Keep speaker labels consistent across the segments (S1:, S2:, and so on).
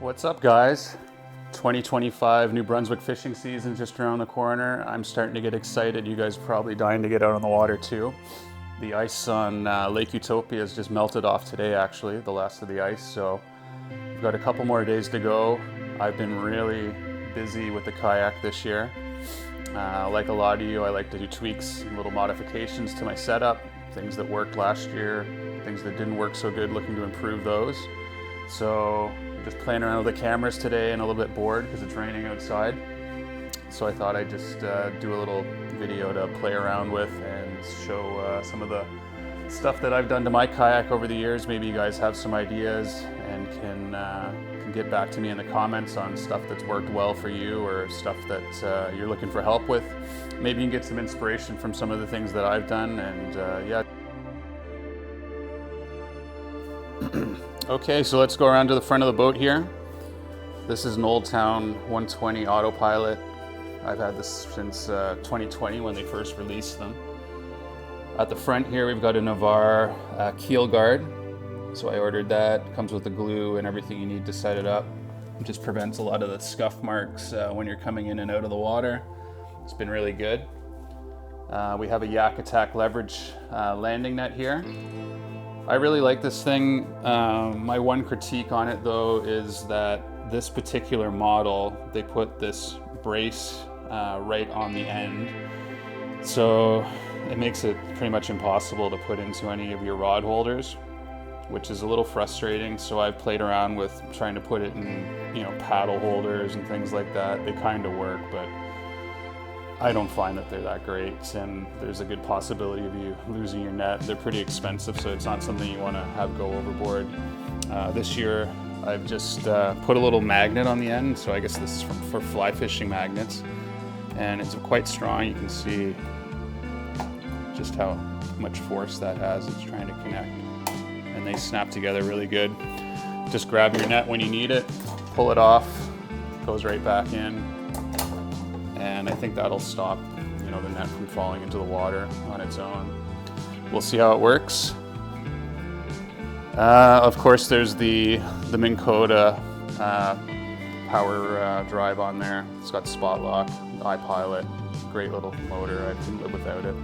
S1: What's up, guys? 2025 New Brunswick fishing season just around the corner. I'm starting to get excited. You guys are probably dying to get out on the water too. The ice on Lake Utopia has just melted off today, actually, the last of the ice. So we've got a couple more days to go. I've been really busy with the kayak this year. Like a lot of you, I like to do tweaks, little modifications to my setup, things that worked last year, things that didn't work so good, looking to improve those. So just playing around with the cameras today and a little bit bored because it's raining outside. So I thought I'd just do a little video to play around with and show some of the stuff that I've done to my kayak over the years. Maybe you guys have some ideas and can get back to me in the comments on stuff that's worked well for you or stuff that you're looking for help with. Maybe you can get some inspiration from some of the things that I've done, and yeah. Okay, so let's go around to the front of the boat here. This is an Old Town 120 Autopilot. I've had this since 2020 when they first released them. At the front here, we've got a Navarre keel guard. So I ordered that. Comes with the glue and everything you need to set it up. It just prevents a lot of the scuff marks when you're coming in and out of the water. It's been really good. We have a Yak Attack leverage landing net here. I really like this thing. My one critique on it though is that this particular model, they put this brace right on the end. So it makes it pretty much impossible to put into any of your rod holders, which is a little frustrating. So I've played around with trying to put it in, paddle holders and things like that. They kind of work, but I don't find that they're that great, and there's a good possibility of you losing your net. They're pretty expensive, so it's not something you want to have go overboard. This year, I've just put a little magnet on the end, so I guess this is for fly fishing magnets, and it's quite strong. You can see just how much force that has. It's trying to connect, and they snap together really good. Just grab your net when you need it, pull it off, goes right back in. And I think that'll stop, the net from falling into the water on its own. We'll see how it works. Of course, there's the Minn Kota power drive on there. It's got spot lock, iPilot, great little motor. I couldn't live without it.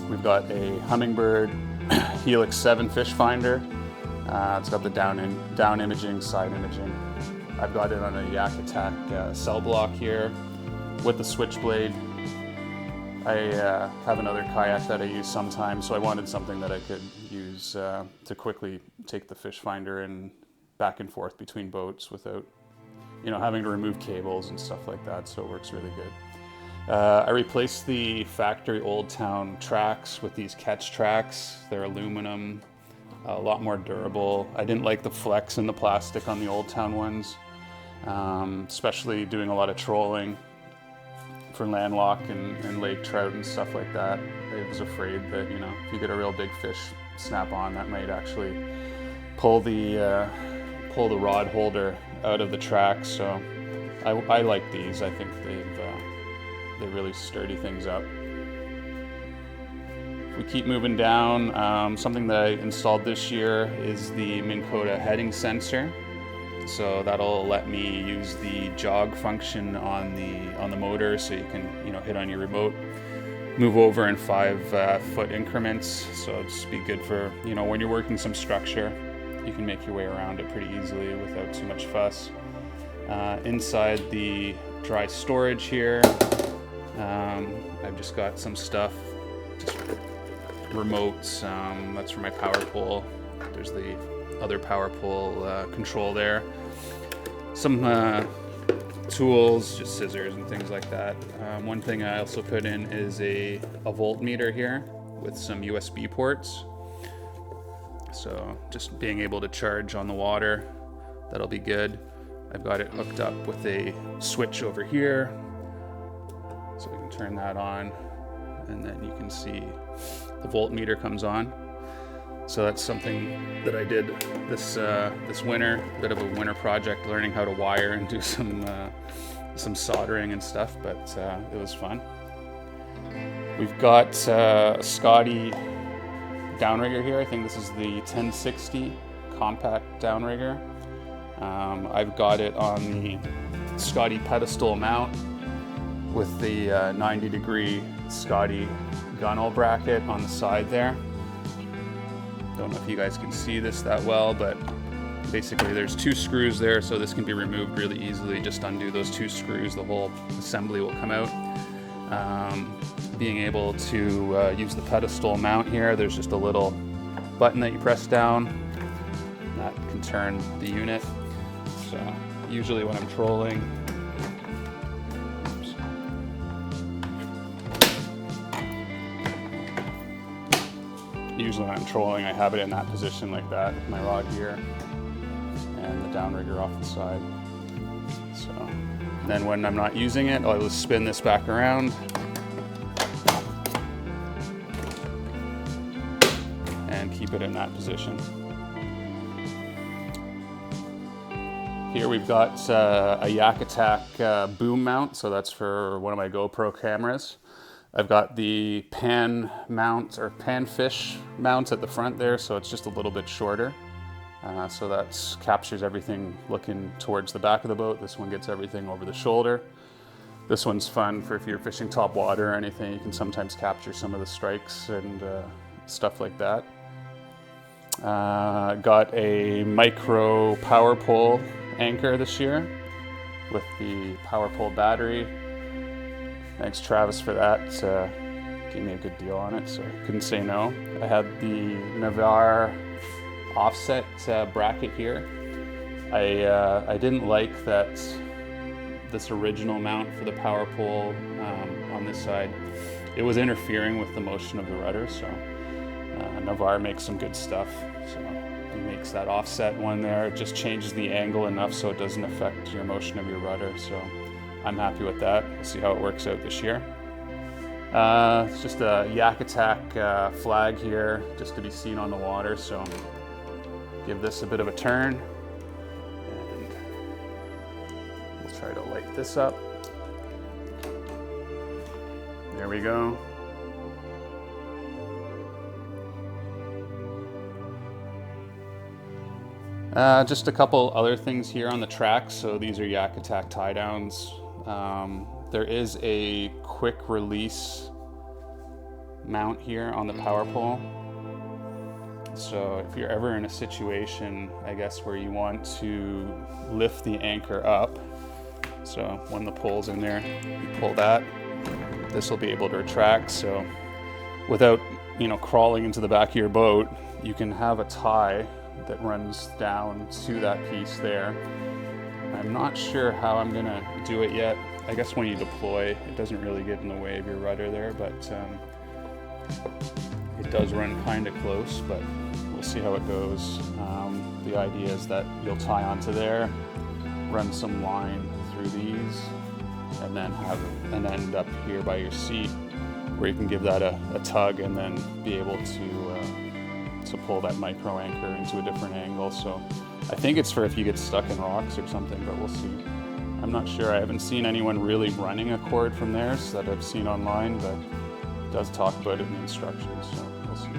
S1: We've got a Humminbird Helix 7 fish finder. It's got the down imaging, side imaging. I've got it on a Yak Attack cell block here with the switchblade. I have another kayak that I use sometimes, so I wanted something that I could use to quickly take the fish finder and back and forth between boats without, having to remove cables and stuff like that. So it works really good. I replaced the factory Old Town tracks with these catch tracks. They're aluminum, a lot more durable. I didn't like the flex in the plastic on the Old Town ones. Especially doing a lot of trolling for landlock and lake trout and stuff like that. I was afraid that, if you get a real big fish snap on, that might actually pull the rod holder out of the track. So I like these. I think they really sturdy things up. If we keep moving down, something that I installed this year is the Minn Kota heading sensor. So that'll let me use the jog function on the motor, so you can hit on your remote, move over in 5-foot increments. So it'll just be good for when you're working some structure, you can make your way around it pretty easily without too much fuss. Inside the dry storage here, I've just got some stuff, just remotes. That's for my power pole. There's the other power pole control there. Some tools, just scissors and things like that. One thing I also put in is a voltmeter here with some USB ports. So just being able to charge on the water, that'll be good. I've got it hooked up with a switch over here, so we can turn that on, and then you can see the voltmeter comes on. So that's something that I did this winter, a bit of a winter project, learning how to wire and do some soldering and stuff, but it was fun. We've got a Scotty downrigger here. I think this is the 1060 compact downrigger. I've got it on the Scotty pedestal mount with the 90-degree Scotty gunnel bracket on the side there. Don't know if you guys can see this that well, but basically there's 2 screws there, so this can be removed really easily. Just undo those 2 screws, the whole assembly will come out. Being able to use the pedestal mount here, there's just a little button that you press down that can turn the unit. So usually when I'm trolling, I have it in that position like that, with my rod here and the downrigger off the side. So then when I'm not using it, I'll just spin this back around and keep it in that position. Here we've got a Yak Attack boom mount, so that's for one of my GoPro cameras. I've got the pan mount, or pan fish mount at the front there, so it's just a little bit shorter. So that captures everything looking towards the back of the boat. This one gets everything over the shoulder. This one's fun for if you're fishing top water or anything. You can sometimes capture some of the strikes and stuff like that. Got a micro power pole anchor this year with the power pole battery. Thanks Travis for that. Gave me a good deal on it, so I couldn't say no. I had the Navarre offset bracket here. I didn't like that this original mount for the power pole on this side. It was interfering with the motion of the rudder, so Navarre makes some good stuff. So he makes that offset one there. It just changes the angle enough so it doesn't affect your motion of your rudder. So I'm happy with that. We'll see how it works out this year. It's just a Yak Attack flag here, just to be seen on the water. So give this a bit of a turn, and we'll try to light this up. There we go. Just a couple other things here on the track. So these are Yak Attack tie downs. There is a quick release mount here on the power pole. So if you're ever in a situation, I guess, where you want to lift the anchor up, so when the pole's in there, you pull that, this will be able to retract. So without, crawling into the back of your boat, you can have a tie that runs down to that piece there. I'm not sure how I'm gonna do it yet. I guess when you deploy, it doesn't really get in the way of your rudder there, but it does run kind of close, but we'll see how it goes. The idea is that you'll tie onto there, run some line through these, and then have an end up here by your seat where you can give that a tug and then be able to pull that micro anchor into a different angle. So I think it's for if you get stuck in rocks or something, but we'll see. I'm not sure. I haven't seen anyone really running a cord from theirs that I've seen online, but it does talk about it in the instructions, so we'll see.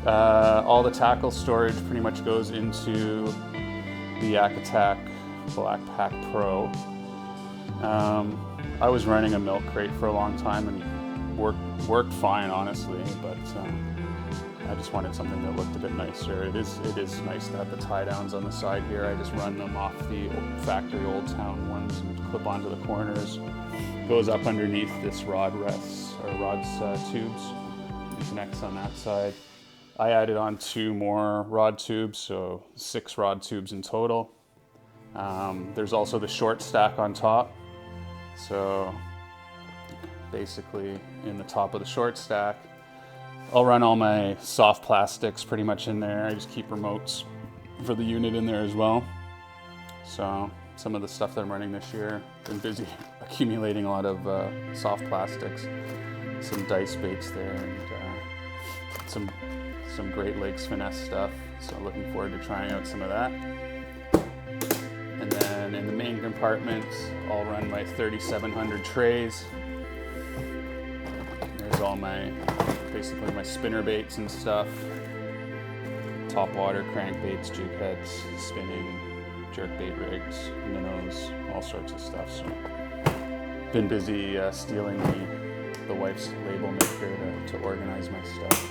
S1: All the tackle storage pretty much goes into the Yak Attack Black Pack Pro. I was running a milk crate for a long time and worked fine, honestly, but I just wanted something that looked a bit nicer. It is nice to have the tie downs on the side here. I just run them off the factory Old Town ones and clip onto the corners. Goes up underneath this rod's tubes. It connects on that side. I added on 2 more rod tubes, so 6 rod tubes in total. There's also the short stack on top. So basically in the top of the short stack, I'll run all my soft plastics pretty much in there. I just keep remotes for the unit in there as well. So some of the stuff that I'm running this year, been busy accumulating a lot of soft plastics, some dice baits there, and some Great Lakes finesse stuff. So looking forward to trying out some of that. And then in the main compartment, I'll run my 3700 trays. There's all basically my spinner baits and stuff. Top water, crankbaits, jig heads, spinning, jerkbait rigs, minnows, all sorts of stuff. So been busy stealing the wife's label maker to organize my stuff.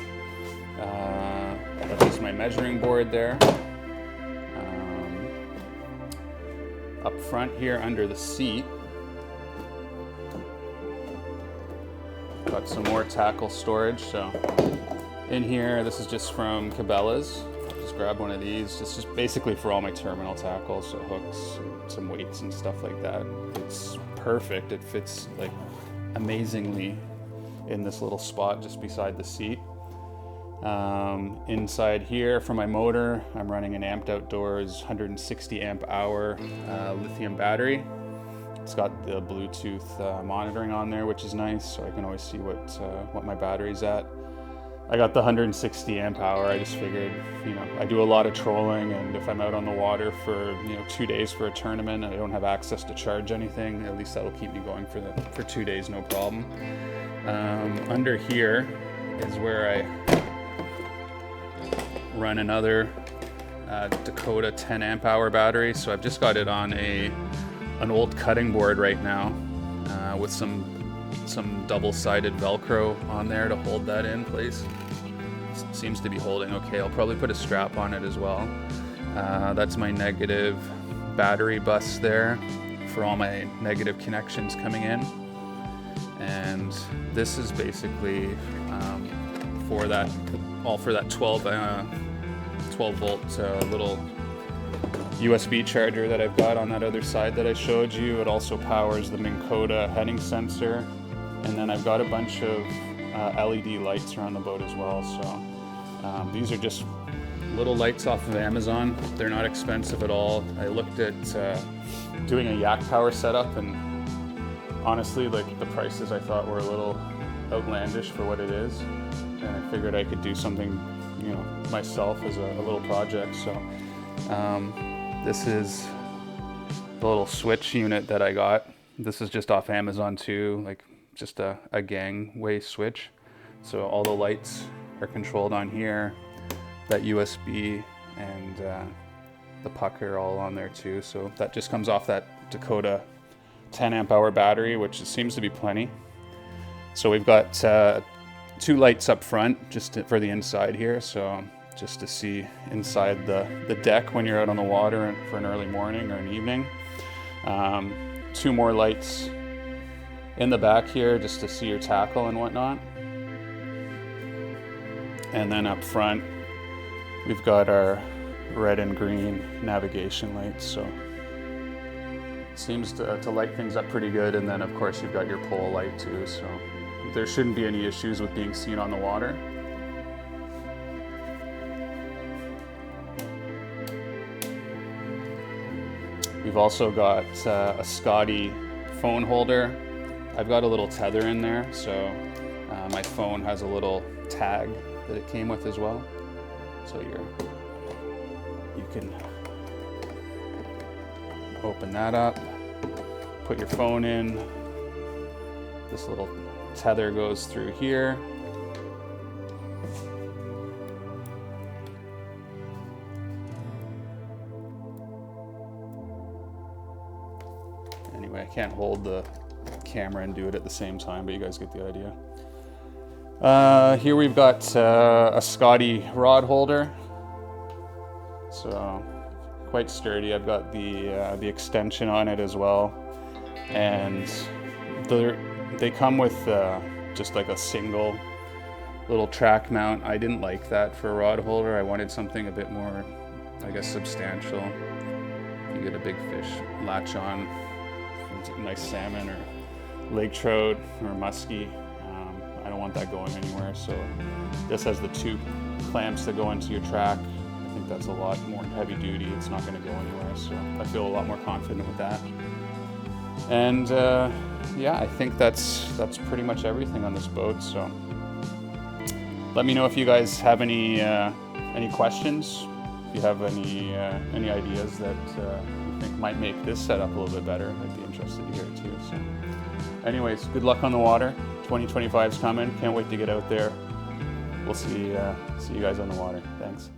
S1: That's just my measuring board there. Up front here under the seat, got some more tackle storage. So in here, this is just from Cabela's. Just grab one of these. This is basically for all my terminal tackles, so hooks, and some weights and stuff like that. It's perfect. It fits like amazingly in this little spot just beside the seat. Inside here for my motor, I'm running an Amped Outdoors 160 amp hour lithium battery. It's got the Bluetooth monitoring on there, which is nice, so I can always see what my battery's at. I got the 160 amp hour. I just figured, I do a lot of trolling, and if I'm out on the water for 2 days for a tournament and I don't have access to charge anything, at least that'll keep me going for 2 days, no problem. Under here is where I run another Dakota 10 amp hour battery. So I've just got it on an old cutting board right now with some double-sided Velcro on there to hold that in place. It seems to be holding okay. I'll probably put a strap on it as well. That's my negative battery bus there for all my negative connections coming in. And this is basically for that 12 volt little USB charger that I've got on that other side that I showed you. It also powers the Minn Kota heading sensor, and then I've got a bunch of LED lights around the boat as well. So these are just little lights off of Amazon. They're not expensive at all. I looked at doing a yak power setup, and honestly, like, the prices I thought were a little outlandish for what it is, and I figured I could do something myself as a little project. So this is the little switch unit that I got. This is just off Amazon too, like just a gangway switch. So all the lights are controlled on here. That USB and the puck are all on there too. So that just comes off that Dakota 10 amp hour battery, which seems to be plenty. So we've got 2 lights up front just for the inside here. So just to see inside the deck when you're out on the water for an early morning or an evening. 2 more lights in the back here just to see your tackle and whatnot. And then up front, we've got our red and green navigation lights. So it seems to light things up pretty good. And then of course you've got your pole light too. So there shouldn't be any issues with being seen on the water. We've also got a Scotty phone holder. I've got a little tether in there, so my phone has a little tag that it came with as well. So you can open that up, put your phone in. This little tether goes through here. Anyway, I can't hold the camera and do it at the same time, but you guys get the idea. Here we've got a Scotty rod holder. So quite sturdy. I've got the extension on it as well. And they come with just like a single little track mount. I didn't like that for a rod holder. I wanted something a bit more, I guess, substantial. You get a big fish latch on, nice salmon or lake trout or muskie. I don't want that going anywhere. So this has the 2 clamps that go into your track. I think that's a lot more heavy duty. It's not going to go anywhere. So I feel a lot more confident with that. And yeah, I think that's pretty much everything on this boat. So let me know if you guys have any questions. If you have any ideas that you think might make this setup a little bit better, I'd be interested to hear it too. So anyways, good luck on the water. 2025 is coming. Can't wait to get out there. We'll see you guys on the water. Thanks.